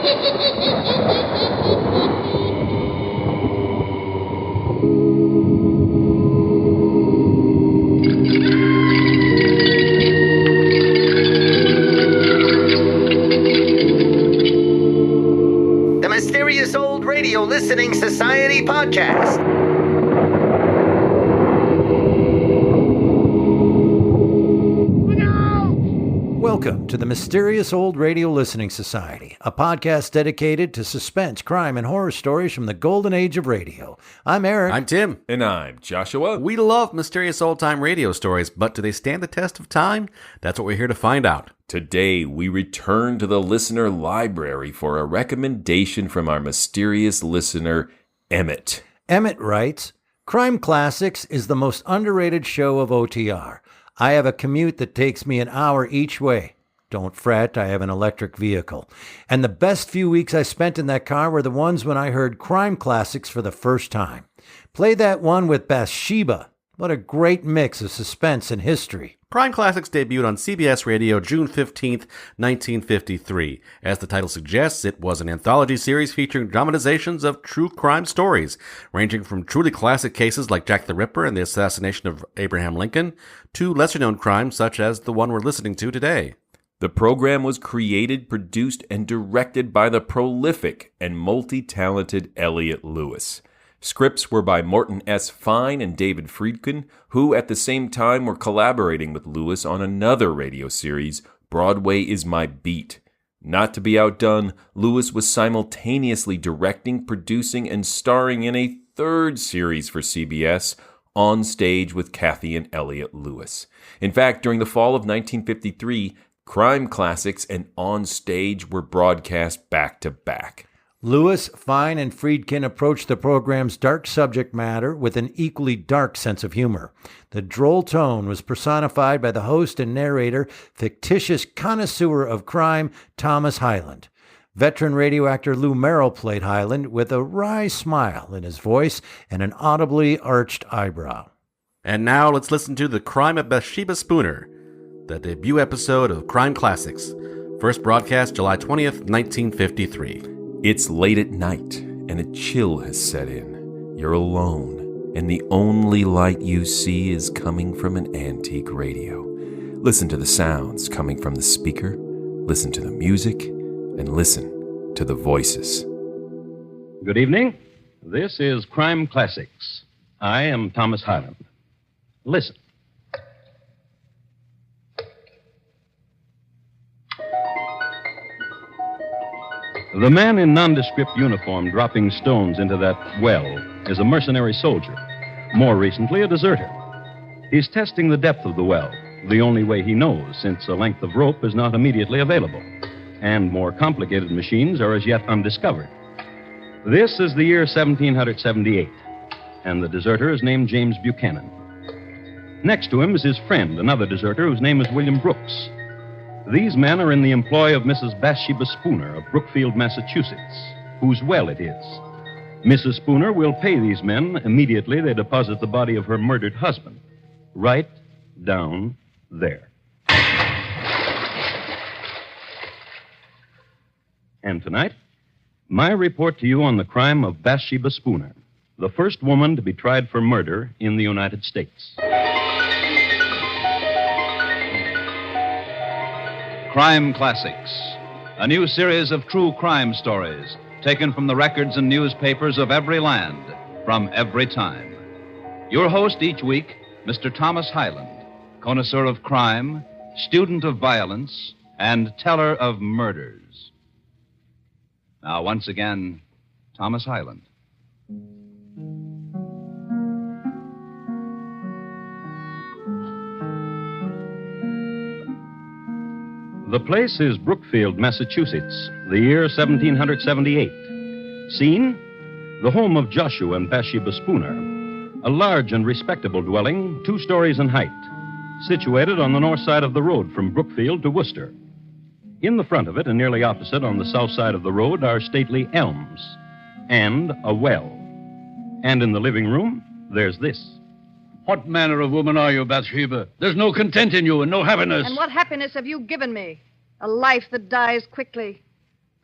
The Mysterious Old Radio Listening Society podcast. Welcome to the Mysterious Old Radio Listening Society, a podcast dedicated to suspense, crime, and horror stories from the golden age of radio. I'm Eric. I'm Tim. And I'm Joshua. We love mysterious old-time radio stories, but do they stand the test of time? That's what we're here to find out. Today, we return to the listener library for a recommendation from our mysterious listener, Emmett. Emmett writes, Crime Classics is the most underrated show of OTR. I have a commute that takes me an hour each way. Don't fret, I have an electric vehicle. And the best few weeks I spent in that car were the ones when I heard Crime Classics for the first time. Play that one with Bathsheba. What a great mix of suspense and history. Crime Classics debuted on CBS Radio June 15th, 1953. As the title suggests, it was an anthology series featuring dramatizations of true crime stories, ranging from truly classic cases like Jack the Ripper and the assassination of Abraham Lincoln, to lesser-known crimes such as the one we're listening to today. The program was created, produced, and directed by the prolific and multi-talented Elliott Lewis. Scripts were by Morton S. Fine and David Friedkin, who at the same time were collaborating with Lewis on another radio series, Broadway is My Beat. Not to be outdone, Lewis was simultaneously directing, producing, and starring in a third series for CBS, On Stage with Kathy and Elliott Lewis. In fact, during the fall of 1953, Crime Classics and On Stage were broadcast back-to-back. Lewis, Fine, and Friedkin approached the program's dark subject matter with an equally dark sense of humor. The droll tone was personified by the host and narrator, fictitious connoisseur of crime, Thomas Hyland. Veteran radio actor Lou Merrill played Hyland with a wry smile in his voice and an audibly arched eyebrow. And now let's listen to The Crime of Bathsheba Spooner, the debut episode of Crime Classics, first broadcast July 20th, 1953. It's late at night, and a chill has set in. You're alone, and the only light you see is coming from an antique radio. Listen to the sounds coming from the speaker, listen to the music, and listen to the voices. Good evening. This is Crime Classics. I am Thomas Hyland. Listen. The man in nondescript uniform dropping stones into that well is a mercenary soldier, more recently a deserter. He's testing the depth of the well, the only way he knows, since a length of rope is not immediately available, and more complicated machines are as yet undiscovered. This is the year 1778, and the deserter is named James Buchanan. Next to him is his friend, another deserter whose name is William Brooks. These men are in the employ of Mrs. Bathsheba Spooner of Brookfield, Massachusetts, whose well it is. Mrs. Spooner will pay these men immediately they deposit the body of her murdered husband, right down there. And tonight, my report to you on the crime of Bathsheba Spooner, the first woman to be tried for murder in the United States. Crime Classics, a new series of true crime stories taken from the records and newspapers of every land, from every time. Your host each week, Mr. Thomas Hyland, connoisseur of crime, student of violence, and teller of murders. Now, once again, Thomas Hyland. The place is Brookfield, Massachusetts, the year 1778. Scene, the home of Joshua and Bathsheba Spooner, a large and respectable dwelling, 2 stories in height, situated on the north side of the road from Brookfield to Worcester. In the front of it, and nearly opposite on the south side of the road, are stately elms and a well. And in the living room, there's this. What manner of woman are you, Bathsheba? There's no content in you and no happiness. And what happiness have you given me? A life that dies quickly.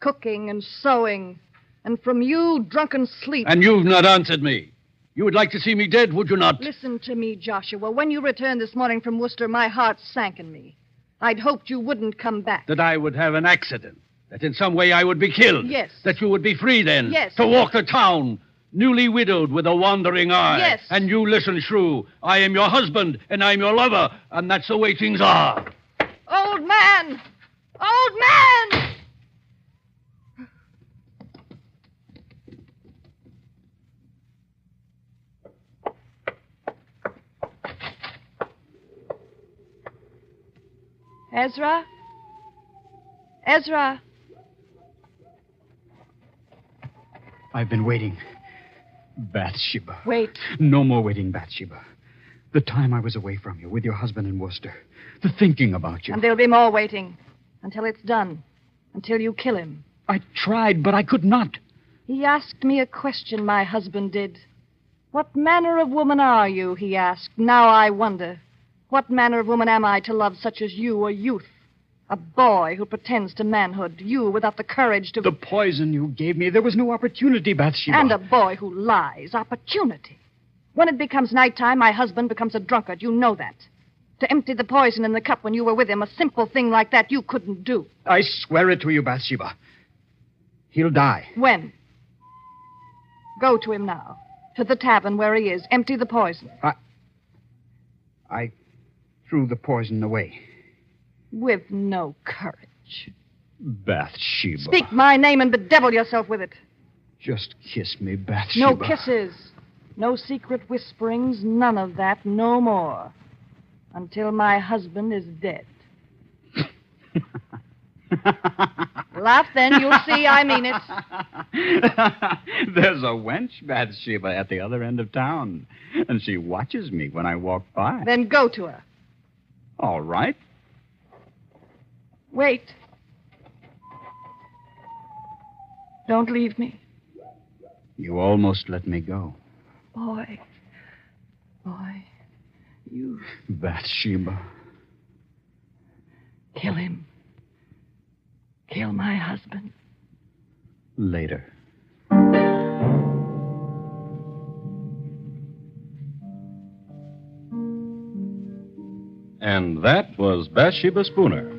cooking and sewing. And from you, drunken sleep. And you've not answered me. You would like to see me dead, would you not? Listen to me, Joshua. When you returned this morning from Worcester, my heart sank in me. I'd hoped you wouldn't come back. That I would have an accident. That in some way I would be killed. Yes. That you would be free then. Yes. To walk the town, newly widowed with a wandering eye. Yes. And you listen, shrew. I am your husband, and I'm your lover, and that's the way things are. Old man! Old man! Ezra? Ezra? I've been waiting. Bathsheba. Wait. No more waiting, Bathsheba. The time I was away from you with your husband in Worcester. The thinking about you. And there'll be more waiting. Until it's done. Until you kill him. I tried, but I could not. He asked me a question, my husband did. What manner of woman are you, he asked. Now I wonder. What manner of woman am I to love such as you, a youth? A boy who pretends to manhood. You without the courage to... The poison you gave me, there was no opportunity, Bathsheba. And a boy who lies. Opportunity. When it becomes nighttime, my husband becomes a drunkard. You know that. To empty the poison in the cup when you were with him, a simple thing like that you couldn't do. I swear it to you, Bathsheba. He'll die. When? Go to him now. To the tavern where he is. Empty the poison. I threw the poison away. With no courage. Bathsheba. Speak my name and bedevil yourself with it. Just kiss me, Bathsheba. No kisses. No secret whisperings. None of that. No more. Until my husband is dead. Laugh then. You'll see I mean it. There's a wench, Bathsheba, at the other end of town. And she watches me when I walk by. Then go to her. All right. Wait. Don't leave me. You almost let me go. Boy, you... Bathsheba. Kill him. Kill my husband. Later. And that was Bathsheba Spooner.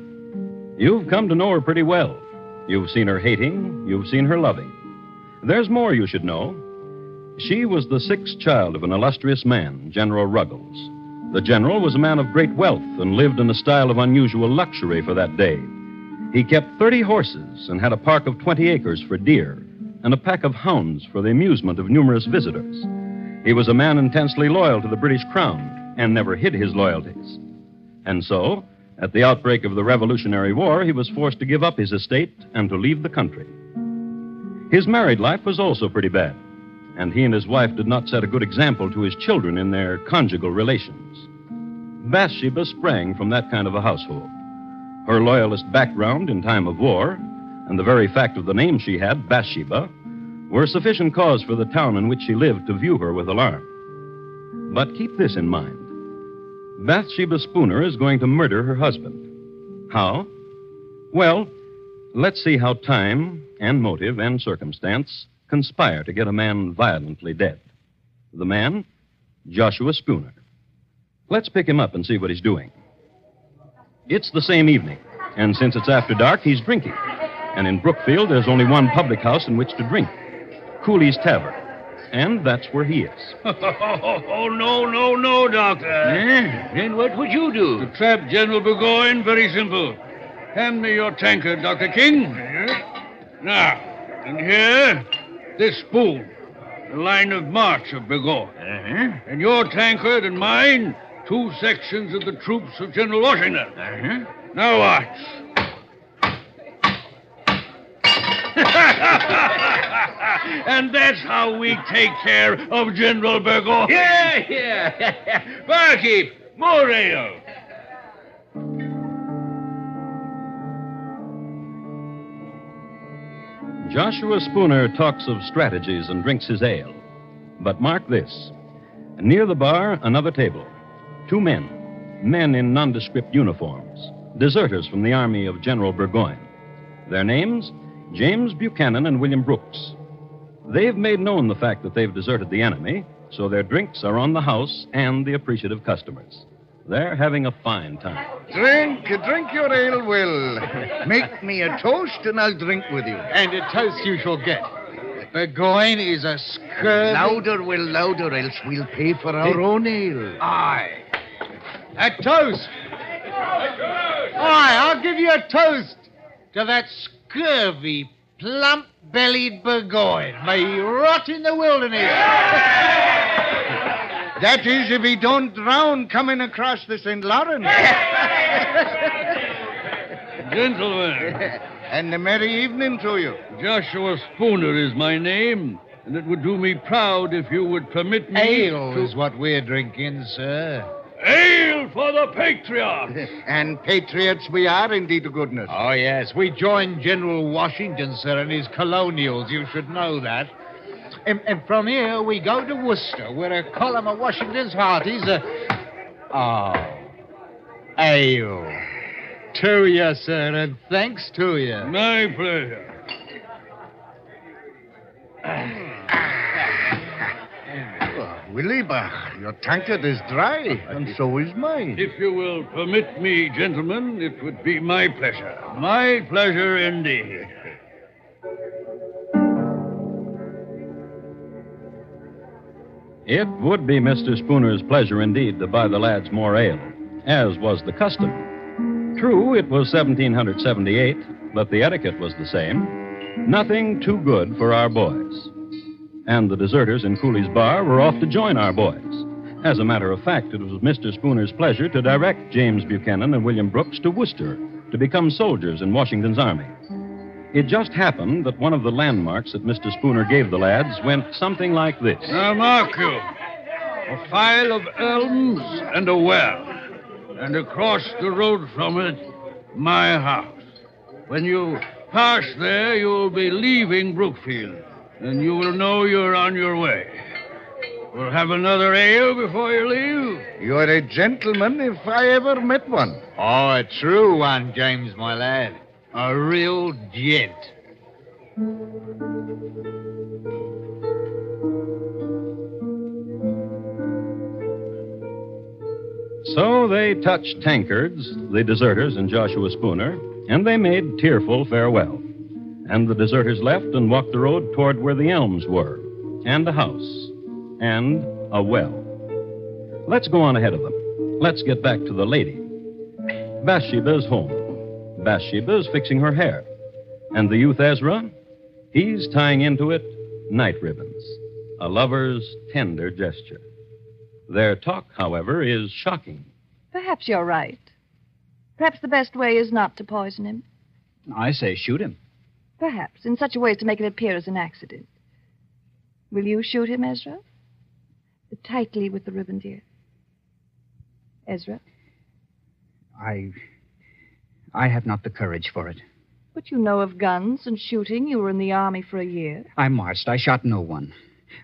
You've come to know her pretty well. You've seen her hating, you've seen her loving. There's more you should know. She was the sixth child of an illustrious man, General Ruggles. The general was a man of great wealth and lived in a style of unusual luxury for that day. He kept 30 horses and had a park of 20 acres for deer and a pack of hounds for the amusement of numerous visitors. He was a man intensely loyal to the British Crown and never hid his loyalties. And so, at the outbreak of the Revolutionary War, he was forced to give up his estate and to leave the country. His married life was also pretty bad, and he and his wife did not set a good example to his children in their conjugal relations. Bathsheba sprang from that kind of a household. Her loyalist background in time of war, and the very fact of the name she had, Bathsheba, were sufficient cause for the town in which she lived to view her with alarm. But keep this in mind. Bathsheba Spooner is going to murder her husband. How? Well, let's see how time and motive and circumstance conspire to get a man violently dead. The man, Joshua Spooner. Let's pick him up and see what he's doing. It's the same evening, and since it's after dark, he's drinking. And in Brookfield, there's only one public house in which to drink, Cooley's Tavern. And that's where he is. Oh, no, Doctor. Then what would you do? To trap General Burgoyne? Very simple. Hand me your tankard, Dr. King. Now, and here, this spoon, the line of march of Burgoyne. And your tankard and mine, 2 sections of the troops of General Washington. Now watch. And that's how we take care of General Burgoyne. Yeah. Barkeep, more ale. Joshua Spooner talks of strategies and drinks his ale. But mark this. Near the bar, another table. 2 men in nondescript uniforms, deserters from the army of General Burgoyne. Their names, James Buchanan and William Brooks. They've made known the fact that they've deserted the enemy, so their drinks are on the house and the appreciative customers. They're having a fine time. Drink your ale, Will. Make me a toast, and I'll drink with you. And a toast you shall get. Burgoyne is a scurvy... Louder, Will, louder, else we'll pay for our own ale. Aye. A toast. Aye, I'll give you a toast to that scurvy, plump-bellied Burgoyne. May he rot in the wilderness. That is, if he don't drown coming across the St. Lawrence. Gentlemen. And a merry evening to you. Joshua Spooner is my name, and it would do me proud if you would permit me Ale is what we're drinking, sir. Ale for the patriot! And patriots we are, indeed, to goodness. Oh, yes. We joined General Washington, sir, and his colonials. You should know that. And from here, we go to Worcester, where a column of Washington's hearties ale. To you, sir, and thanks to you. My pleasure. Willie, your tankard is dry, and so is mine. If you will permit me, gentlemen, it would be my pleasure. My pleasure indeed. It would be Mr. Spooner's pleasure indeed to buy the lads more ale, as was the custom. True, it was 1778, but the etiquette was the same. Nothing too good for our boys. And the deserters in Cooley's bar were off to join our boys. As a matter of fact, it was Mr. Spooner's pleasure to direct James Buchanan and William Brooks to Worcester to become soldiers in Washington's army. It just happened that one of the landmarks that Mr. Spooner gave the lads went something like this. Now, mark you. A file of elms and a well. And across the road from it, my house. When you pass there, you'll be leaving Brookfield. And you will know you're on your way. We'll have another ale before you leave. You're a gentleman if I ever met one. Oh, a true one, James, my lad. A real gent. So they touched tankards, the deserters and Joshua Spooner, and they made tearful farewell. And the deserters left and walked the road toward where the elms were, and a house, and a well. Let's go on ahead of them. Let's get back to the lady. Bathsheba's home. Bathsheba's fixing her hair. And the youth Ezra, he's tying into it night ribbons, a lover's tender gesture. Their talk, however, is shocking. Perhaps you're right. Perhaps the best way is not to poison him. I say shoot him. Perhaps, in such a way as to make it appear as an accident. Will you shoot him, Ezra? Tightly with the ribbon, dear. Ezra? I have not the courage for it. But you know of guns and shooting. You were in the army for a year. I marched. I shot no one.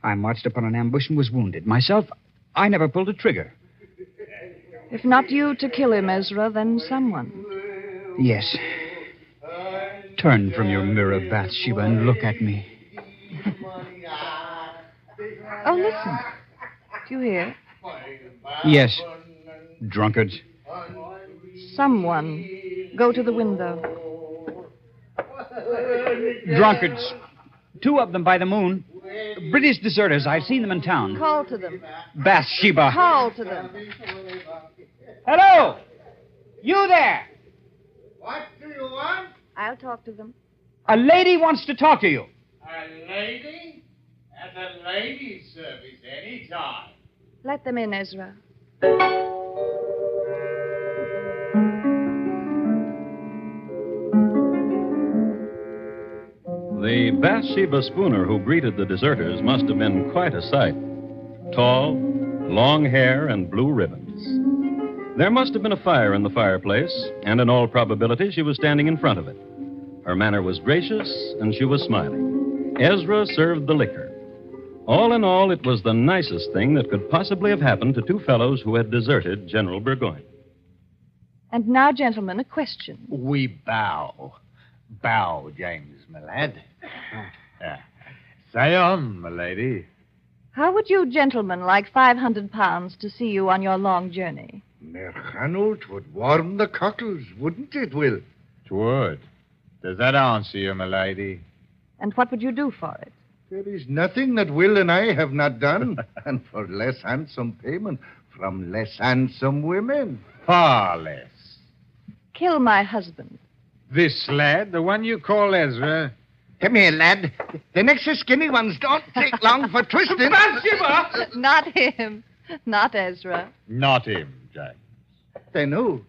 I marched upon an ambush and was wounded. Myself, I never pulled a trigger. If not you to kill him, Ezra, then someone. Yes. Turn from your mirror, Bathsheba, and look at me. Oh, listen. Do you hear? Yes. Drunkards. Someone. Go to the window. Drunkards. 2 of them by the moon. British deserters. I've seen them in town. Call to them. Bathsheba. Call to them. Hello! You there! What do you want? I'll talk to them. A lady wants to talk to you. A lady? At the ladies' service any time. Let them in, Ezra. The Bathsheba Spooner who greeted the deserters must have been quite a sight. Tall, long hair, and blue ribbons. There must have been a fire in the fireplace, and in all probability she was standing in front of it. Her manner was gracious, and she was smiling. Ezra served the liquor. All in all, it was the nicest thing that could possibly have happened to 2 fellows who had deserted General Burgoyne. And now, gentlemen, a question. We bow. Bow, James, my lad. Say on, my lady. How would you gentlemen like 500 pounds to see you on your long journey? Merchano, 'twould warm the cockles, wouldn't it, Will? 'Twould. Does that answer you, my lady? And what would you do for it? There is nothing that Will and I have not done, and for less handsome payment from less handsome women. Far less. Kill my husband. This lad, the one you call Ezra. Come here, lad. The next skinny ones don't take long for twisting. Bathsheba! Not him. Not Ezra. Not him, James. Then who?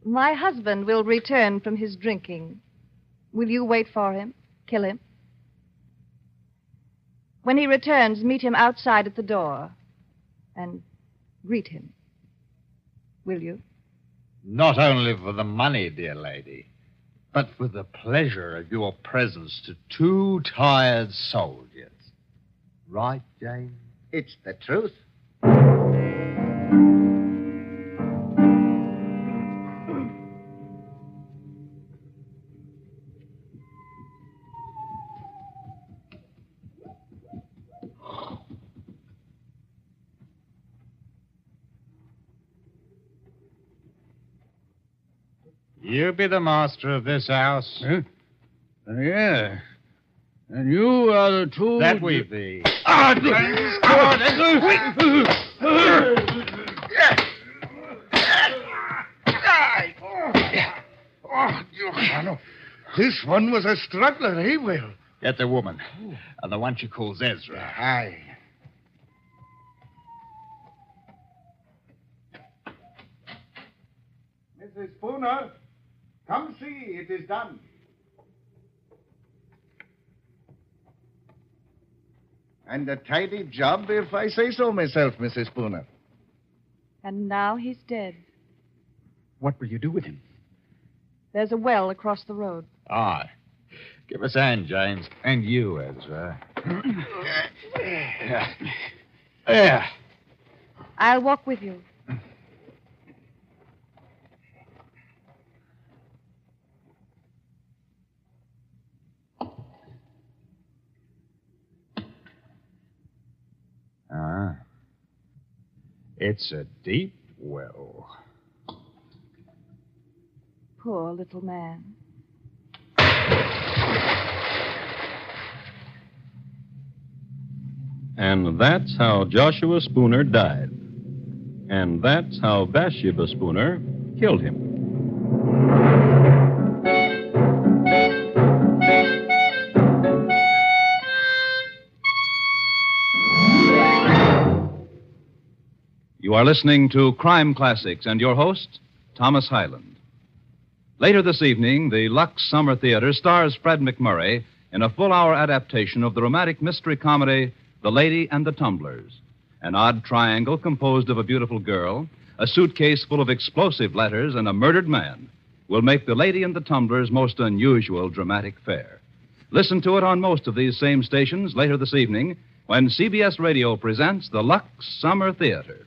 My husband will return from his drinking. Will you wait for him? Kill him? When he returns, meet him outside at the door and greet him. Will you? Not only for the money, dear lady, but for the pleasure of your presence to two tired soldiers. Right, James? It's the truth. You be the master of this house. Huh? Yeah. And you are the two... That we be. James, This one was a struggler, eh, Will? Get the woman. And the one she calls Ezra. Aye. Mrs. Spooner, come see, it is done. And a tidy job, if I say so myself, Mrs. Spooner. And now he's dead. What will you do with him? There's a well across the road. Aye. Give us a hand, James. And you, Ezra. There. I'll walk with you. It's a deep well. Poor little man. And that's how Joshua Spooner died. And that's how Bathsheba Spooner killed him. You are listening to Crime Classics and your host, Thomas Hyland. Later this evening, the Lux Summer Theater stars Fred McMurray in a full-hour adaptation of the romantic mystery comedy The Lady and the Tumblers, an odd triangle composed of a beautiful girl, a suitcase full of explosive letters, and a murdered man will make The Lady and the Tumblers' most unusual dramatic fare. Listen to it on most of these same stations later this evening when CBS Radio presents the Lux Summer Theater.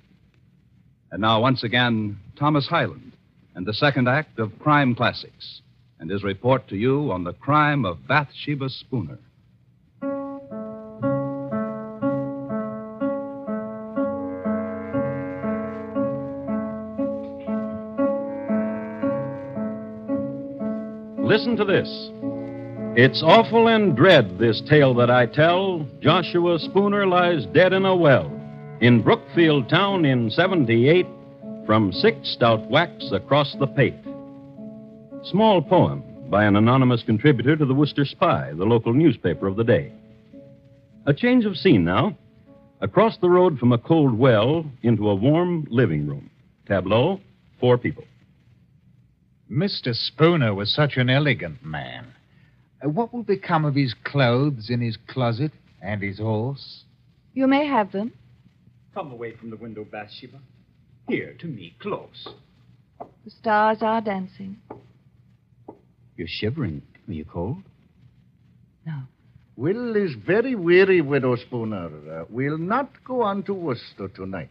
And now, once again, Thomas Hyland and the second act of Crime Classics and his report to you on the crime of Bathsheba Spooner. Listen to this. It's awful and dread, this tale that I tell. Joshua Spooner lies dead in a well in Brookfield town in 78 from 6 stout whacks across the pate. Small poem by an anonymous contributor to the Worcester Spy, the local newspaper of the day. A change of scene now. Across the road from a cold well into a warm living room. Tableau, 4 people. Mr. Spooner was such an elegant man. What will become of his clothes in his closet and his horse? You may have them. Come away from the window, Bathsheba. Here, to me, close. The stars are dancing. You're shivering. Are you cold? No. Will is very weary, Widow Spooner. We'll not go on to Worcester tonight.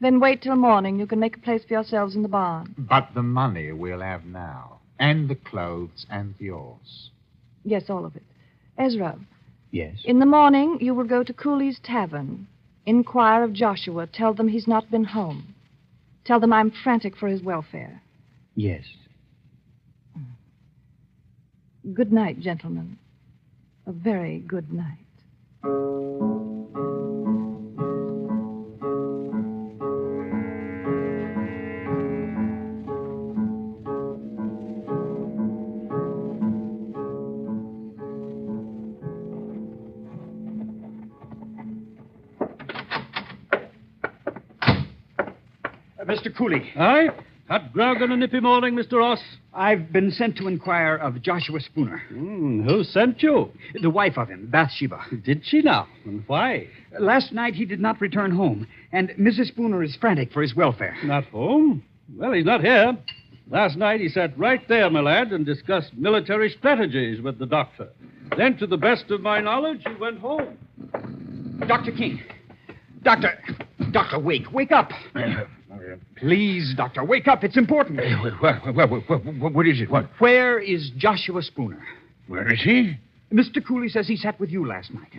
Then wait till morning. You can make a place for yourselves in the barn. But the money we'll have now. And the clothes and the horse. Yes, all of it. Ezra, Yes? in the morning you will go to Cooley's Tavern. Inquire of Joshua. Tell them he's not been home. Tell them I'm frantic for his welfare. Yes. Good night, gentlemen. A very good night. Mr. Cooley. Aye? Hot grog on a nippy morning, Mr. Ross? I've been sent to inquire of Joshua Spooner. Who sent you? The wife of him, Bathsheba. Did she now? And why? Last night he did not return home, and Mrs. Spooner is frantic for his welfare. Not home? Well, he's not here. Last night he sat right there, my lad, and discussed military strategies with the doctor. Then, to the best of my knowledge, he went home. Dr. King. Doctor, wake up. Please, Doctor, wake up. It's important. What is it? What? Where is Joshua Spooner? Where is he? Mr. Cooley says he sat with you last night.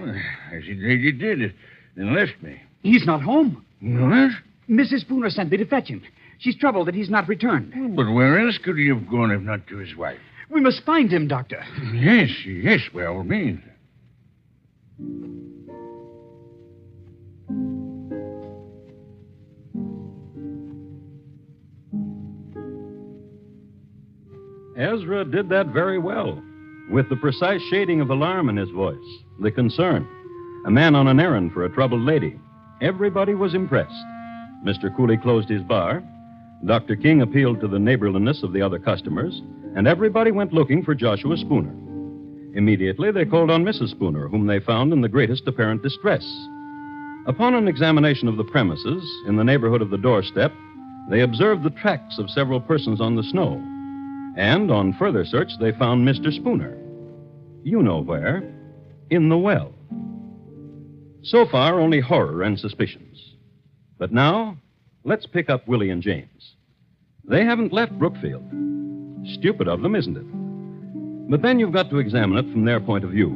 As he did, and left me. He's not home. What? Mrs. Spooner sent me to fetch him. She's troubled that he's not returned. But where else could he have gone if not to his wife? We must find him, Doctor. Yes, by all means. Ezra did that very well, with the precise shading of alarm in his voice, the concern. A man on an errand for a troubled lady. Everybody was impressed. Mr. Cooley closed his bar. Dr. King appealed to the neighborliness of the other customers, and everybody went looking for Joshua Spooner. Immediately, they called on Mrs. Spooner, whom they found in the greatest apparent distress. Upon an examination of the premises, in the neighborhood of the doorstep, they observed the tracks of several persons on the snow. And on further search, they found Mr. Spooner. You know where. In the well. So far, only horror and suspicions. But now, let's pick up Willie and James. They haven't left Brookfield. Stupid of them, isn't it? But then you've got to examine it from their point of view.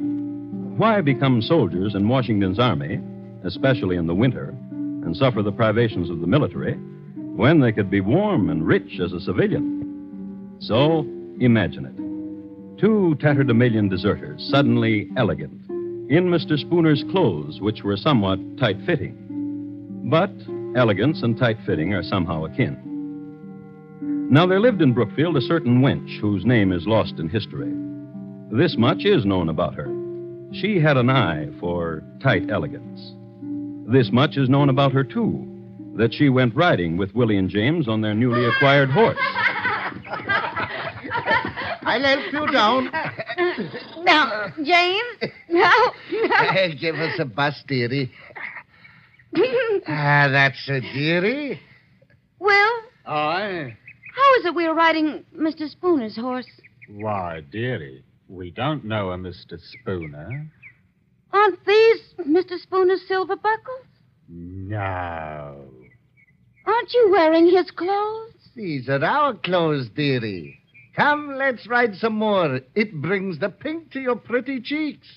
Why become soldiers in Washington's army, especially in the winter, and suffer the privations of the military, when they could be warm and rich as a civilian? So, imagine it. Two tatterdemalion deserters, suddenly elegant, in Mr. Spooner's clothes, which were somewhat tight-fitting. But elegance and tight-fitting are somehow akin. Now, there lived in Brookfield a certain wench whose name is lost in history. This much is known about her. She had an eye for tight elegance. This much is known about her, too, that she went riding with Willie and James on their newly acquired horse. I'll help you down. Now, James. Now. Give us a bus, dearie. That's a dearie. Will? Aye. How is it we are riding Mr. Spooner's horse? Why, dearie, we don't know a Mr. Spooner. Aren't these Mr. Spooner's silver buckles? No. Aren't you wearing his clothes? These are our clothes, dearie. Come, let's ride some more. It brings the pink to your pretty cheeks.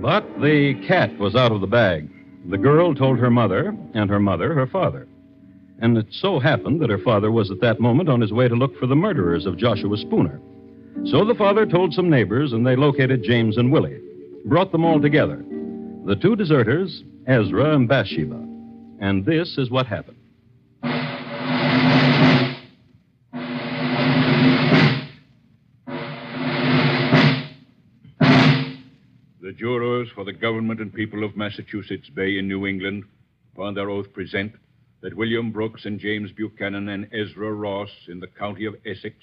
But the cat was out of the bag. The girl told her mother, and her mother her father. And it so happened that her father was at that moment on his way to look for the murderers of Joshua Spooner. So the father told some neighbors, and they located James and Willie, brought them all together. The two deserters, Ezra and Bathsheba. And this is what happened. The jurors for the government and people of Massachusetts Bay in New England, upon their oath, present that William Brooks and James Buchanan and Ezra Ross in the county of Essex,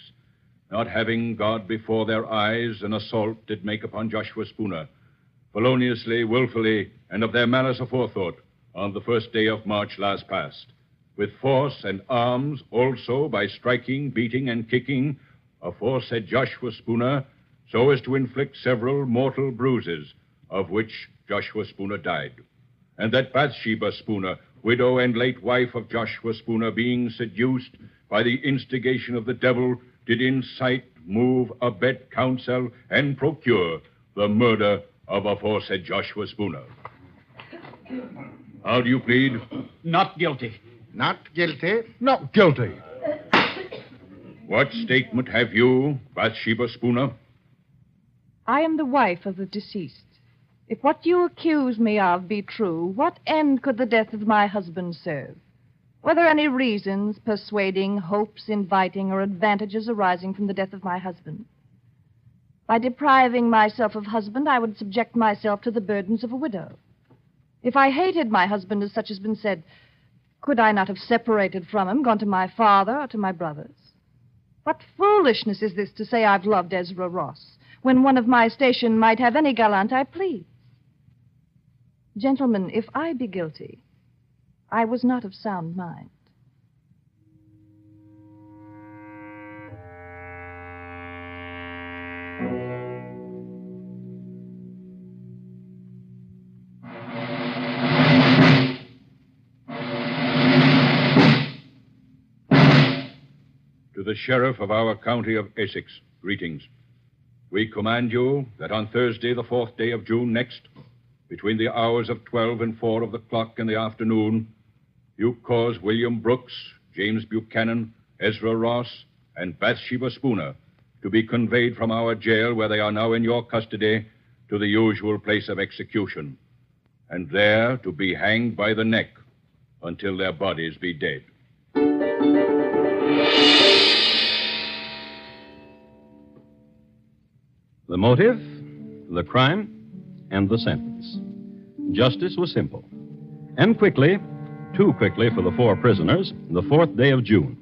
not having God before their eyes, an assault did make upon Joshua Spooner, feloniously, willfully, and of their malice aforethought, on the first day of March last past, with force and arms, also by striking, beating, and kicking aforesaid Joshua Spooner, so as to inflict several mortal bruises, of which Joshua Spooner died. and that Bathsheba Spooner, widow and late wife of Joshua Spooner, being seduced by the instigation of the devil, did incite, move, abet, counsel, and procure the murder of aforesaid Joshua Spooner. How do you plead? Not guilty. Not guilty? Not guilty. What statement have you, Bathsheba Spooner? I am the wife of the deceased. If what you accuse me of be true, what end could the death of my husband serve? Were there any reasons, persuading, hopes, inviting, or advantages arising from the death of my husband? By depriving myself of husband, I would subject myself to the burdens of a widow. If I hated my husband, as such has been said, could I not have separated from him, gone to my father or to my brothers? What foolishness is this to say I've loved Ezra Ross, when one of my station might have any gallant I please? Gentlemen, if I be guilty, I was not of sound mind. To the sheriff of our county of Essex, greetings. We command you that on Thursday, the 4th day of June next, between the hours of 12 and 4 of the clock in the afternoon, you cause William Brooks, James Buchanan, Ezra Ross, and Bathsheba Spooner to be conveyed from our jail, where they are now in your custody, to the usual place of execution, and there to be hanged by the neck until their bodies be dead. The motive, the crime, and the sentence. Justice was simple. And quickly, too quickly for the 4 prisoners, the 4th day of June.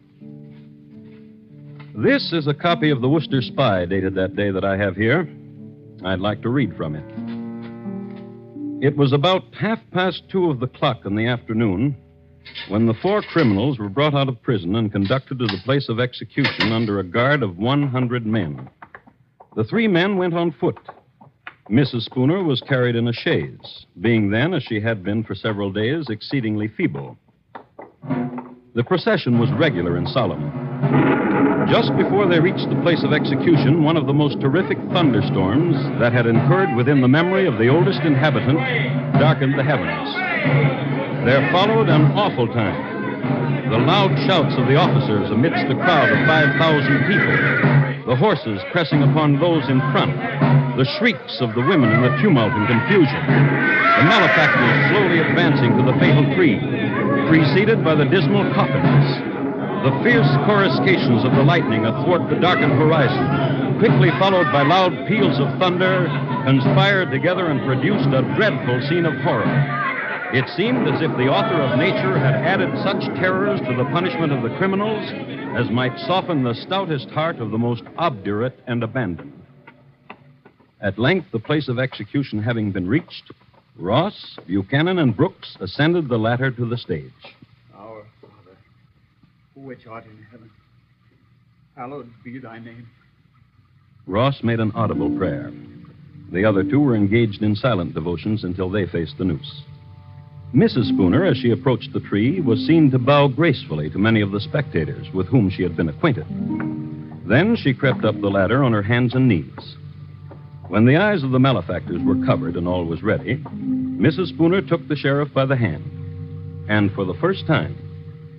This is a copy of the Worcester Spy dated that day that I have here. I'd like to read from it. It was about 2:30 of the clock in the afternoon when the 4 criminals were brought out of prison and conducted to the place of execution under a guard of 100 men. The 3 men went on foot. Mrs. Spooner was carried in a chaise, being then, as she had been for several days, exceedingly feeble. The procession was regular and solemn. Just before they reached the place of execution, one of the most terrific thunderstorms that had occurred within the memory of the oldest inhabitant darkened the heavens. There followed an awful time. The loud shouts of the officers amidst a crowd of 5,000 people, the horses pressing upon those in front, the shrieks of the women in the tumult and confusion, the malefactors slowly advancing to the fatal tree, preceded by the dismal coffins, the fierce coruscations of the lightning athwart the darkened horizon, quickly followed by loud peals of thunder, conspired together and produced a dreadful scene of horror. It seemed as if the author of nature had added such terrors to the punishment of the criminals as might soften the stoutest heart of the most obdurate and abandoned. At length, the place of execution having been reached, Ross, Buchanan, and Brooks ascended the ladder to the stage. Our Father, which art in heaven, hallowed be thy name. Ross made an audible prayer. The other 2 were engaged in silent devotions until they faced the noose. Mrs. Spooner, as she approached the tree, was seen to bow gracefully to many of the spectators with whom she had been acquainted. Then she crept up the ladder on her hands and knees. When the eyes of the malefactors were covered and all was ready, Mrs. Spooner took the sheriff by the hand. And for the first time,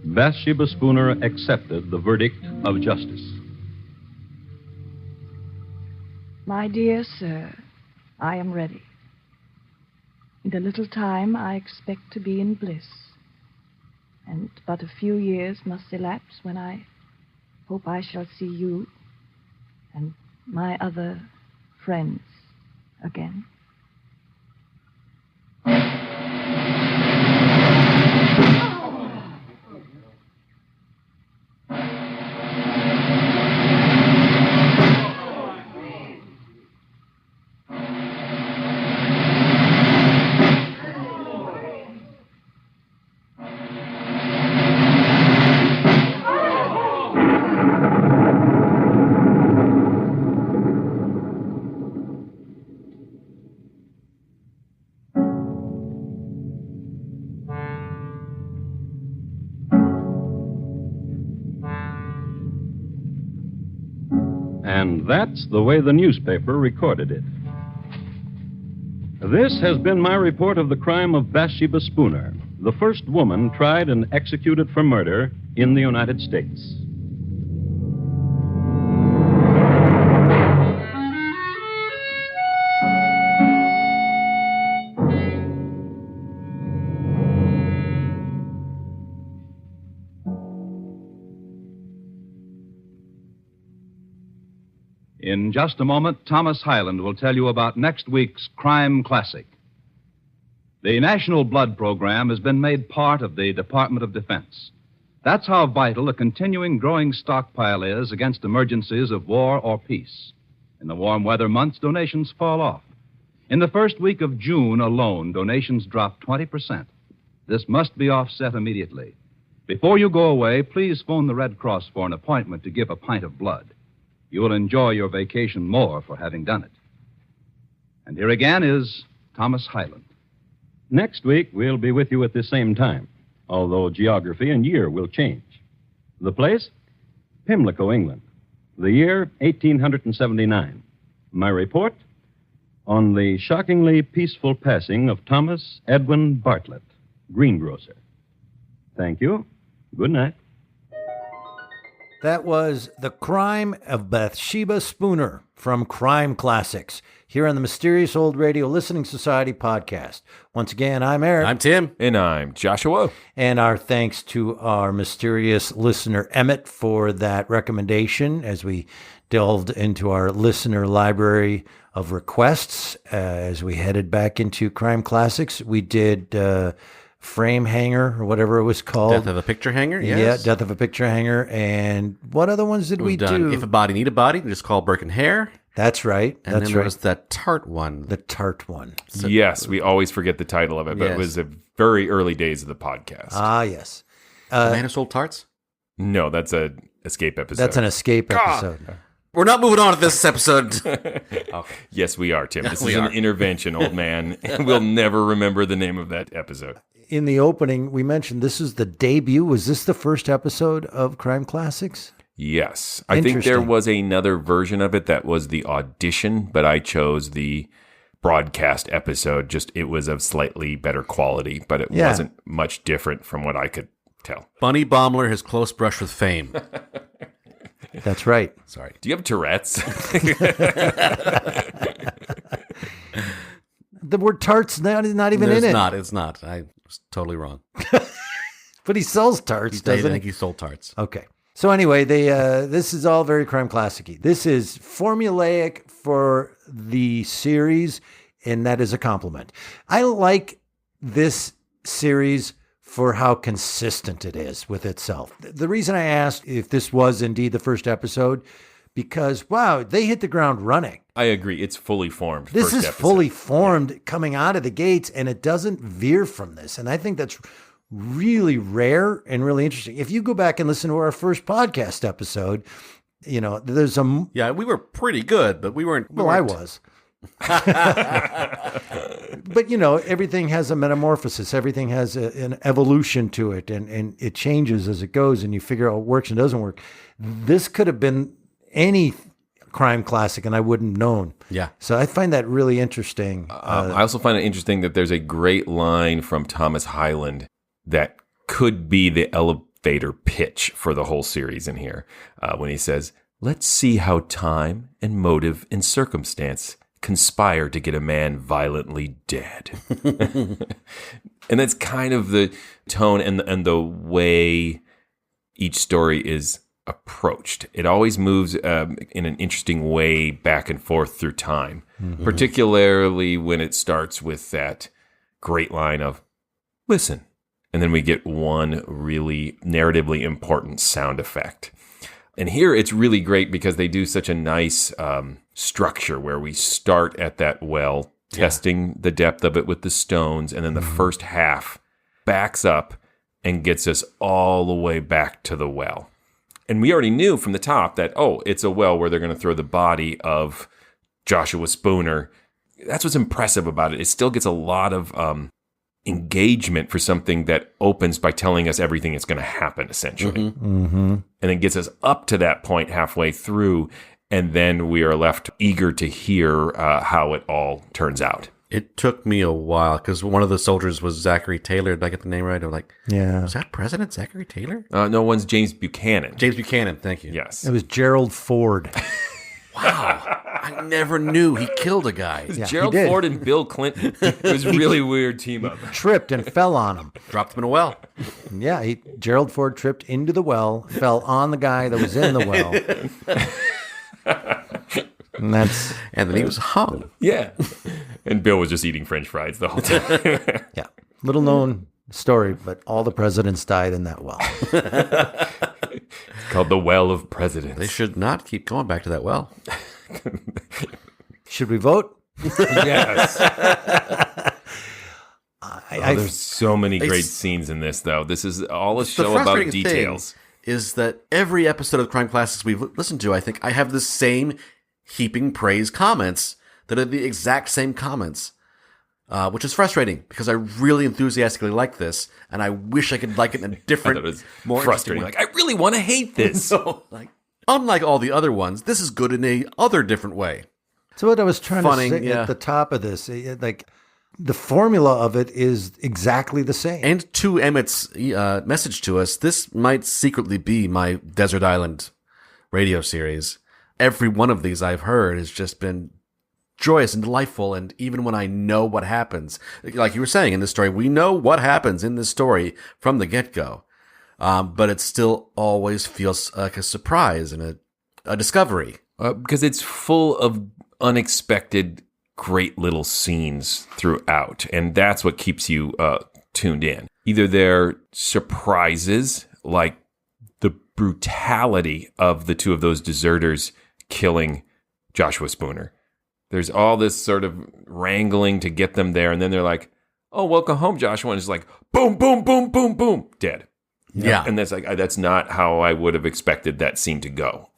Bathsheba Spooner accepted the verdict of justice. My dear sir, I am ready. In a little time, I expect to be in bliss. And but a few years must elapse when I hope I shall see you and my other friends again. And that's the way the newspaper recorded it. This has been my report of the crime of Bathsheba Spooner, the first woman tried and executed for murder in the United States. In just a moment, Thomas Hyland will tell you about next week's Crime Classic. The National Blood Program has been made part of the Department of Defense. That's how vital a continuing growing stockpile is against emergencies of war or peace. In the warm weather months, donations fall off. In the first week of June alone, donations drop 20%. This must be offset immediately. Before you go away, please phone the Red Cross for an appointment to give a pint of blood. You will enjoy your vacation more for having done it. And here again is Thomas Hyland. Next week, we'll be with you at the same time, although geography and year will change. The place? Pimlico, England. The year, 1879. My report? On the shockingly peaceful passing of Thomas Edwin Bartlett, greengrocer. Thank you. Good night. That was The Crime of Bathsheba Spooner from Crime Classics here on the Mysterious Old Radio Listening Society podcast. Once again, I'm Eric. I'm Tim. And I'm Joshua. And our thanks to our mysterious listener, Emmett, for that recommendation as we delved into our listener library of requests. As we headed back into Crime Classics, we did... Frame Hanger, or whatever it was called. Death of a Picture Hanger, yes. Yeah, Death of a Picture Hanger. And what other ones did we do? If a Body Need a Body, just call Burke and Hare. That's right. And then there was that tart one. The tart one. So, yes, we always forget the title of it, but it was the very early days of the podcast. Ah, yes. The Man Who Sold Tarts? No, that's an escape episode. That's an escape episode. We're not moving on to this episode. Okay. Yes, we are, Tim. This is an intervention, old man. We'll never remember the name of that episode. In the opening, we mentioned this is the debut. Was this the first episode of Crime Classics? Yes. I think there was another version of it that was the audition, but I chose the broadcast episode. Just it was of slightly better quality, but it wasn't much different from what I could tell. Bunny Baumler, his close brush with fame. That's right. Sorry. Do you have Tourette's? The word tart's not even in it. It's not. I was totally wrong. But he sells tarts, doesn't he? I think he sold tarts. Okay. So anyway, this is all very Crime Classic-y. This is formulaic for the series, and that is a compliment. I like this series for how consistent it is with itself. The reason I asked if this was indeed the first episode, because, wow, they hit the ground running. I agree. It's fully formed. This is fully formed coming out of the gates, and it doesn't veer from this. And I think that's really rare and really interesting. If you go back and listen to our first podcast episode, you know, there's a... Yeah, we were pretty good, but we weren't... I was. But, you know, everything has a metamorphosis. Everything has an evolution to it, and it changes as it goes, and you figure out what works and doesn't work. This could have been any crime classic, and I wouldn't have known. Yeah. So I find that really interesting. I also find it interesting that there's a great line from Thomas Hyland that could be the elevator pitch for the whole series in here, when he says, "Let's see how time and motive and circumstance conspire to get a man violently dead." And that's kind of the tone and the way each story is approached. It always moves in an interesting way back and forth through time, particularly when it starts with that great line of, "Listen." And then we get one really narratively important sound effect. And here it's really great because they do such a nice structure where we start at that well, testing the depth of it with the stones, and then the first half backs up and gets us all the way back to the well. And we already knew from the top that, it's a well where they're going to throw the body of Joshua Spooner. That's what's impressive about it. It still gets a lot of engagement for something that opens by telling us everything that's going to happen, essentially. And then gets us up to that point halfway through, And then we are left eager to hear how it all turns out. It took me a while because one of the soldiers was Zachary Taylor. Did I get the name right? I'm like, Yeah. was that President Zachary Taylor? No, one's James Buchanan. James Buchanan, thank you. Yes. It was Gerald Ford. Wow. I never knew he killed a guy. Yeah, Gerald he did. Ford and Bill Clinton. It was a really weird team up. Tripped and fell on him. Dropped him in a well. Yeah, Gerald Ford tripped into the well, fell on the guy that was in the well. And then he was hung. Yeah. And Bill was just eating French fries the whole time. Yeah. Little known story, but all the presidents died in that well. It's called the Well of Presidents. They should not keep going back to that well. Should we vote? Yes. There's so many great scenes in this, though. This is all a show about details. Is that every episode of Crime Classics we've listened to, I think I have the same heaping praise comments that are the exact same comments, which is frustrating because I really enthusiastically like this, and I wish I could like it in a different, more frustrating. Like, I really want to hate this. So, unlike all the other ones, this is good in a other different way. So what I was trying to say at the top of this, like the formula of it is exactly the same. And to Emmett's message to us, this might secretly be my Desert Island radio series. Every one of these I've heard has just been joyous and delightful. And even when I know what happens, like you were saying in this story, we know what happens in this story from the get-go. But it still always feels like a surprise and a discovery. Because it's full of unexpected, great little scenes throughout. And that's what keeps you tuned in. Either they're surprises, like the brutality of the two of those deserters killing Joshua Spooner. There's all this sort of wrangling to get them there. And then they're like, oh, welcome home, Joshua. And it's like, boom, boom, boom, boom, boom, dead. Yeah. And that's not how I would have expected that scene to go.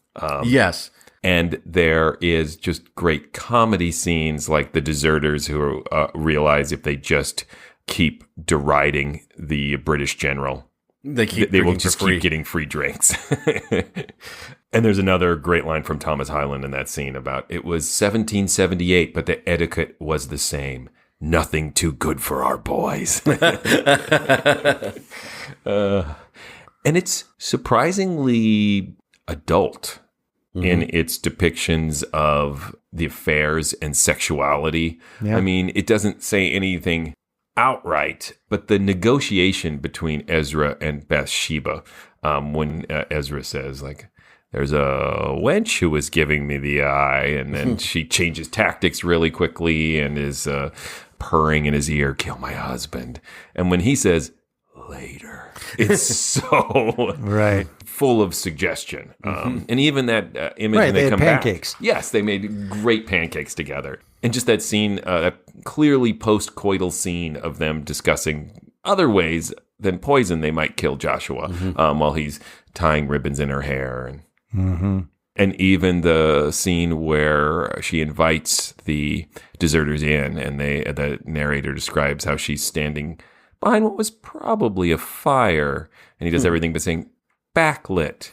Yes. And there is just great comedy scenes like the deserters who realize if they just keep deriding the British general, they will just keep getting free drinks. And there's another great line from Thomas Hyland in that scene about it was 1778, but the etiquette was the same. Nothing too good for our boys. And it's surprisingly adult in its depictions of the affairs and sexuality. Yeah. I mean, it doesn't say anything outright, but the negotiation between Ezra and Bathsheba, when Ezra says, like, there's a wench who was giving me the eye, and then she changes tactics really quickly and is purring in his ear, kill my husband. And when he says, later, it's so full of suggestion. And even that image when they come pancakes. back. Yes, they made great pancakes together. And just that scene, that clearly post-coital scene of them discussing other ways than poison they might kill Joshua while he's tying ribbons in her hair. And even the scene where she invites the deserters in and the narrator describes how she's standing behind what was probably a fire. And he does everything but saying backlit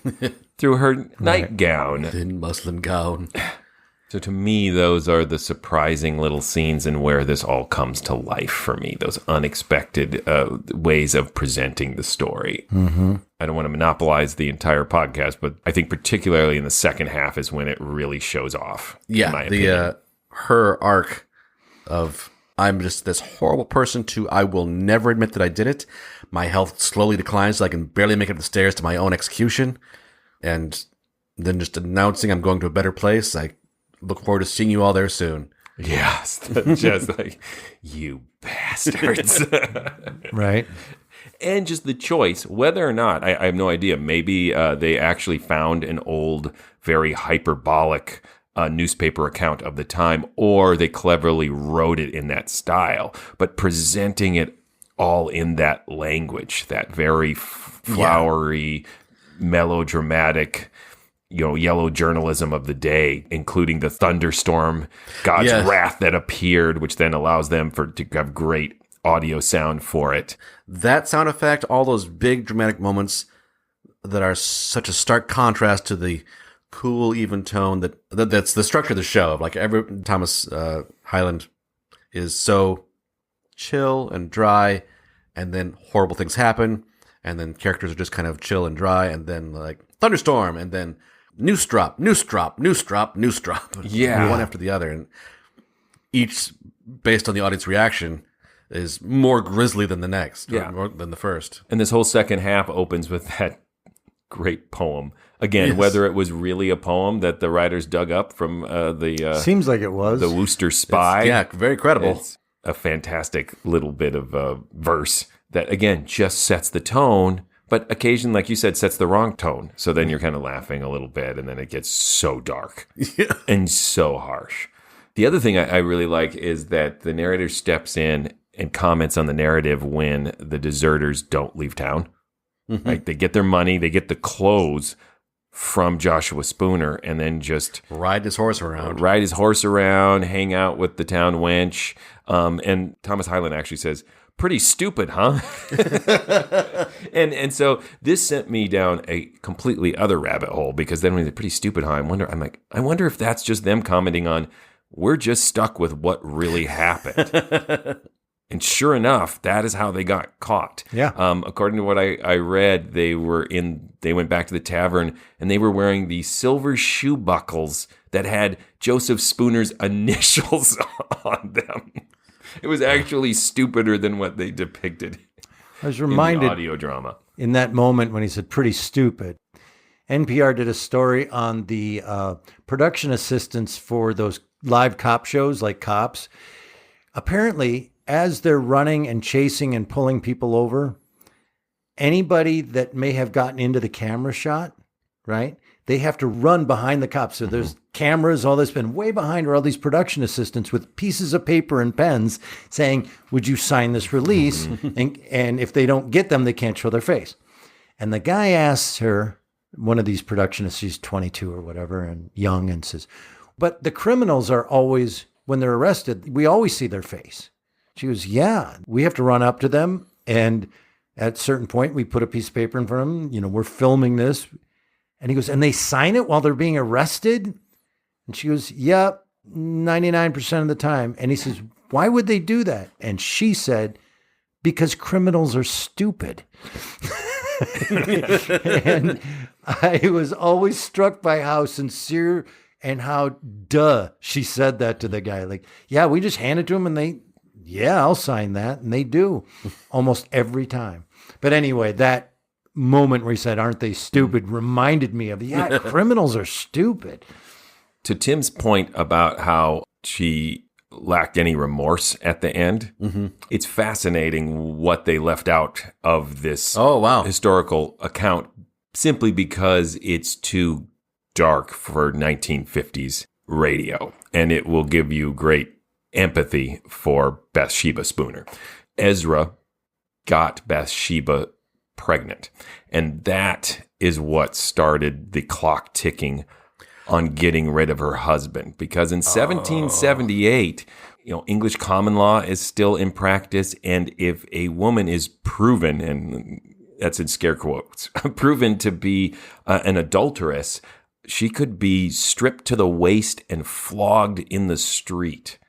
through her nightgown. Thin muslin gown. So to me, those are the surprising little scenes and where this all comes to life for me. Those unexpected ways of presenting the story. I don't want to monopolize the entire podcast, but I think particularly in the second half is when it really shows off. Yeah, in my opinion. Her arc of I'm just this horrible person to I will never admit that I did it. My health slowly declines so I can barely make it up the stairs to my own execution. And then just announcing I'm going to a better place. I look forward to seeing you all there soon. Yes. Just like, you bastards. Right. And just the choice, whether or not, I have no idea. Maybe they actually found an old, very hyperbolic newspaper account of the time, or they cleverly wrote it in that style, but presenting it all in that language, that very flowery, melodramatic, yellow journalism of the day, including the thunderstorm, God's wrath that appeared, which then allows them to have great audio sound for it. That sound effect, all those big dramatic moments that are such a stark contrast to the cool, even tone that's the structure of the show. Like Thomas Hyland is so chill and dry, and then horrible things happen, and then characters are just kind of chill and dry, and then like thunderstorm, and then noose drop, Yeah, one after the other, and each based on the audience reaction is more grisly than the next, more than the first. And this whole second half opens with that great poem. Again, whether it was really a poem that the writers dug up from the seems like it was the Worcester Spy. Very credible. It's a fantastic little bit of verse that again just sets the tone, but occasionally, like you said, sets the wrong tone. So then you're kind of laughing a little bit, and then it gets so dark and so harsh. The other thing I really like is that the narrator steps in and comments on the narrative when the deserters don't leave town. Mm-hmm. Right? They get their money, they get the clothes from Joshua Spooner, and then just ride his horse around, hang out with the town wench. And Thomas Hyland actually says, "Pretty stupid, huh?" and so this sent me down a completely other rabbit hole, because then when he's pretty stupid, huh? I wonder if that's just them commenting on, we're just stuck with what really happened. And sure enough, that is how they got caught. Yeah. According to what I read, they went back to the tavern, and they were wearing the silver shoe buckles that had Joseph Spooner's initials on them. It was actually stupider than what they depicted. I was reminded in the audio drama in that moment when he said "pretty stupid." NPR did a story on the production assistants for those live cop shows, like Cops. Apparently, as they're running and chasing and pulling people over, anybody that may have gotten into the camera shot, right? They have to run behind the cops. So there's cameras, all this, been way behind are all these production assistants with pieces of paper and pens saying, would you sign this release? And if they don't get them, they can't show their face. And the guy asks her, one of these production assistants, she's 22 or whatever, and young, and says, but the criminals are always, when they're arrested, we always see their face. She goes, yeah, we have to run up to them. And at a certain point, we put a piece of paper in front of them. We're filming this. And he goes, and they sign it while they're being arrested? And she goes, yeah, 99% of the time. And he says, why would they do that? And she said, because criminals are stupid. And I was always struck by how sincere and how she said that to the guy. Like, yeah, we just hand it to him and yeah, I'll sign that. And they do almost every time. But anyway, that moment where he said, aren't they stupid, reminded me of, yeah, criminals are stupid. To Tim's point about how she lacked any remorse at the end, it's fascinating what they left out of this historical account, simply because it's too dark for 1950s radio. And it will give you great empathy for Bathsheba Spooner. Ezra got Bathsheba pregnant, and that is what started the clock ticking on getting rid of her husband, because in 1778, English common law is still in practice, and if a woman is proven, and that's in scare quotes, proven to be an adulteress, she could be stripped to the waist and flogged in the street.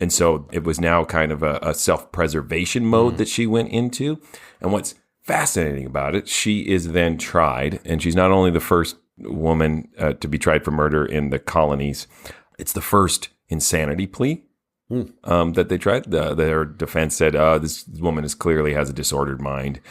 And so it was now kind of a self-preservation mode that she went into. And what's fascinating about it, she is then tried, and she's not only the first woman to be tried for murder in the colonies, it's the first insanity plea that they tried. Their defense said, this woman clearly has a disordered mind.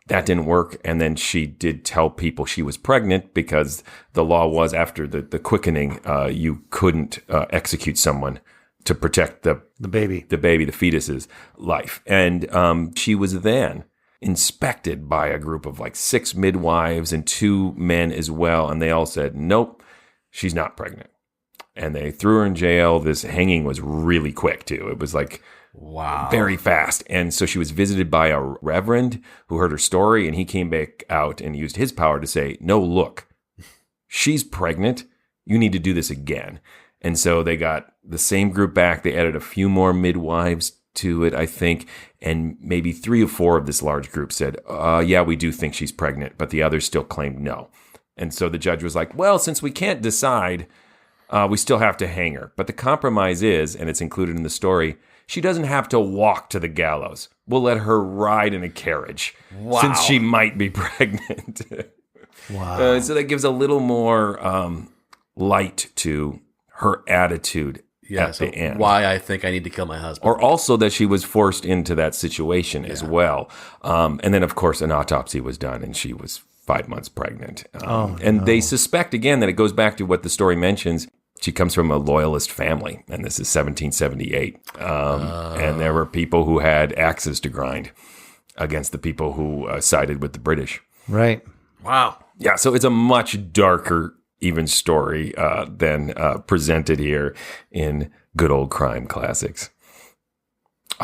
That didn't work. And then she did tell people she was pregnant, because the law was, after the quickening, you couldn't execute someone to protect the baby, the fetus's life. And she was then inspected by a group of like 6 midwives and 2 men as well. And they all said, nope, she's not pregnant. And they threw her in jail. This hanging was really quick too. It was like, wow, very fast. And so she was visited by a reverend who heard her story, and he came back out and used his power to say, no, look, she's pregnant. You need to do this again. And so they got the same group back. They added a few more midwives to it, I think. And maybe 3 or 4 of this large group said, yeah, we do think she's pregnant. But the others still claimed no. And so the judge was like, well, since we can't decide, we still have to hang her. But the compromise is, and it's included in the story, she doesn't have to walk to the gallows. We'll let her ride in a carriage since she might be pregnant. Wow. So that gives a little more light to her attitude at the end. Why I think I need to kill my husband. Or also that she was forced into that situation as well. And then, of course, an autopsy was done, and she was 5 months pregnant. They suspect, again, that it goes back to what the story mentions. She comes from a loyalist family, and this is 1778. And there were people who had axes to grind against the people who sided with the British. Right. Wow. Yeah, so it's a much darker, even story than presented here in good old crime classics.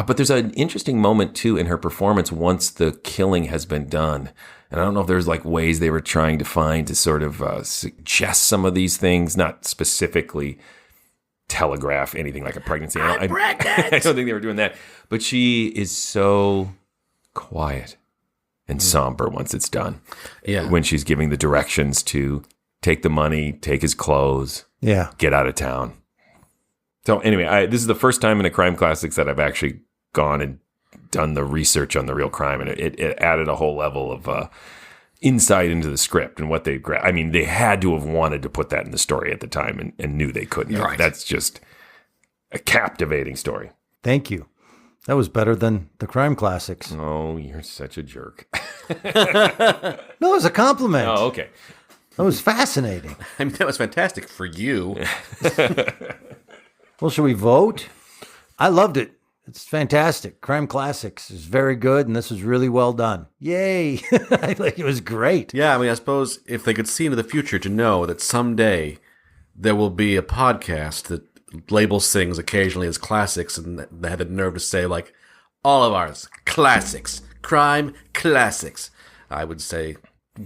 But there's an interesting moment, too, in her performance once the killing has been done. And I don't know if there's like ways they were trying to find to sort of suggest some of these things, not specifically telegraph anything like a pregnancy. I don't think they were doing that. But she is so quiet and somber once it's done. Yeah. When she's giving the directions to take the money, take his clothes, get out of town. So anyway, this is the first time in a crime classics that I've actually gone and done the research on the real crime, and it added a whole level of insight into the script and what they had to have wanted to put that in the story at the time and knew they couldn't. Right. That's just a captivating story. Thank you. That was better than the crime classics. Oh, you're such a jerk. No, it was a compliment. Oh, okay. That was fascinating. I mean, that was fantastic for you. Well, should we vote? I loved it. It's fantastic. Crime Classics is very good, and this was really well done. Yay. I think it was great. Yeah, I mean, I suppose if they could see into the future to know that someday there will be a podcast that labels things occasionally as classics, and they had the nerve to say, like, all of ours, classics, crime classics. I would say,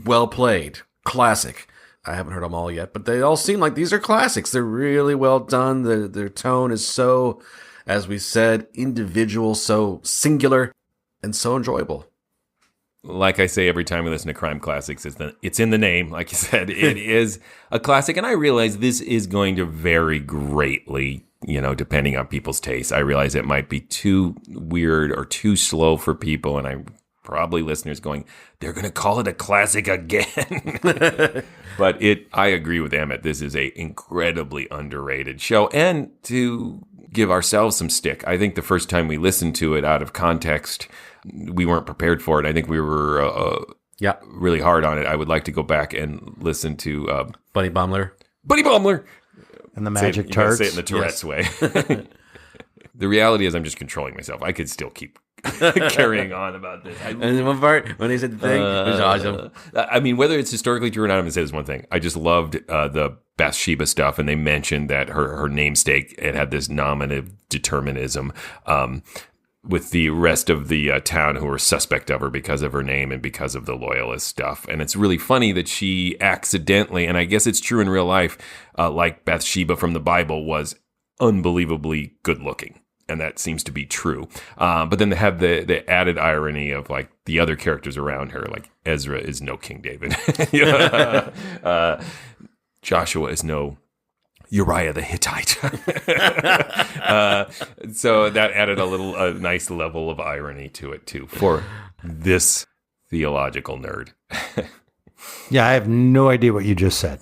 well played, classic. I haven't heard them all yet, but they all seem like these are classics. They're really well done. Their tone is so, as we said, individual, so singular, and so enjoyable. Like I say every time we listen to crime classics, it's in the name. Like you said, it is a classic. And I realize this is going to vary greatly, depending on people's tastes. I realize it might be too weird or too slow for people. And I'm probably listeners going, they're going to call it a classic again. But I agree with Emmett. This is a incredibly underrated show. And to give ourselves some stick, I think the first time we listened to it out of context, we weren't prepared for it. I think we were really hard on it. I would like to go back and listen to Buddy Baumler. And the Magic Tarts. Say it in the Tourette's way. The reality is I'm just controlling myself. I could still keep carrying on about this. And then one part, when he said the thing, it was awesome. I mean, whether it's historically true or not, I'm going to say this one thing. I just loved the Bathsheba stuff, and they mentioned that her namesake, it had this nominative determinism with the rest of the town who were suspect of her because of her name and because of the loyalist stuff. And it's really funny that she accidentally, and I guess it's true in real life, like Bathsheba from the Bible, was unbelievably good looking. And that seems to be true. But then they have the added irony of like the other characters around her, like Ezra is no King David. Joshua is no Uriah the Hittite. So that added a nice level of irony to it too for this theological nerd. Yeah, I have no idea what you just said.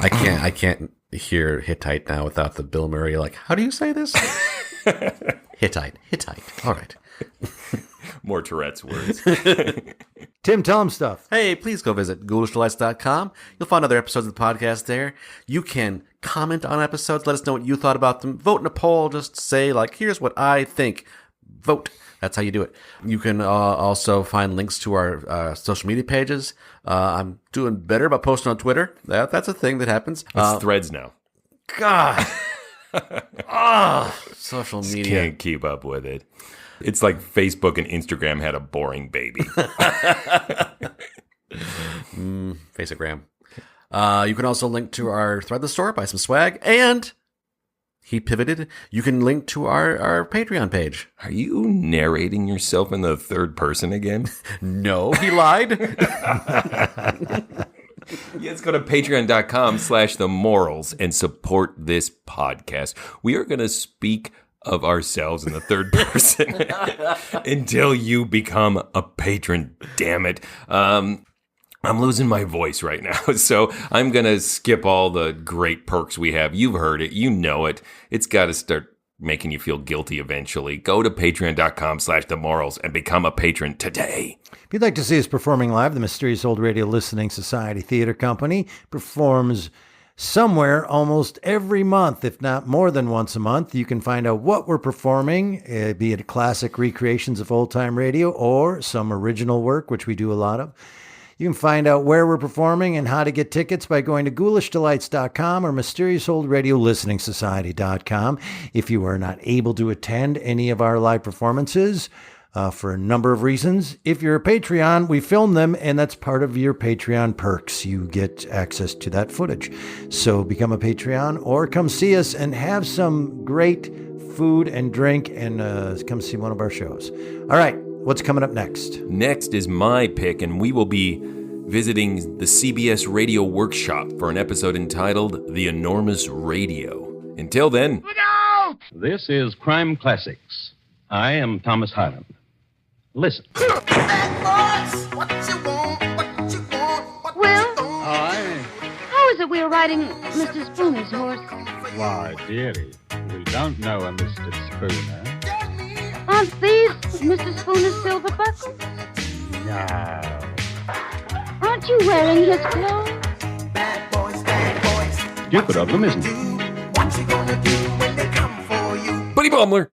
I can't hear Hittite now without the Bill Murray, like, how do you say this? Hittite. All right. More Tourette's words. Tim, tell him stuff. Hey, please go visit ghoulishdelights.com. You'll find other episodes of the podcast there. You can comment on episodes. Let us know what you thought about them. Vote in a poll. Just say, like, here's what I think. Vote. That's how you do it. You can also find links to our social media pages. I'm doing better about posting on Twitter. That's a thing that happens. It's Threads now. God. Social media. Just can't keep up with it. It's like Facebook and Instagram had a boring baby. Faceagram. You can also link to our Threadless store, buy some swag, and he pivoted. You can link to our Patreon page. Are you narrating yourself in the third person again? No, he lied. Yes, go to patreon.com/themorals and support this podcast. We are going to speak of ourselves in the third person until you become a patron, damn it. I'm losing my voice right now, so I'm going to skip all the great perks we have. You've heard it. You know it. It's got to start making you feel guilty eventually. Go to patreon.com/themorals and become a patron today. If you'd like to see us performing live, the Mysterious Old Radio Listening Society Theater Company performs somewhere almost every month, if not more than once a month. You can find out what we're performing, be it classic recreations of old-time radio or some original work, which we do a lot of. You can find out where we're performing and how to get tickets by going to ghoulishdelights.com or mysteriousOldRadioListeningSociety.com. If you are not able to attend any of our live performances for a number of reasons, if you're a Patreon, we film them, and that's part of your Patreon perks. You get access to that footage. So become a Patreon or come see us and have some great food and drink and come see one of our shows. All right. What's coming up next? Next is my pick, and we will be visiting the CBS Radio Workshop for an episode entitled The Enormous Radio. Until then... Look out! This is Crime Classics. I am Thomas Hyland. Listen. Will? Aye. How is it we're riding Mr. Spooner's horse? Why, dearie, we don't know a Mr. Spooner. Aren't these Mr. Spooner's silver buckles? No. Aren't you wearing his clothes? Stupid of them, isn't it? Buddy Bumler!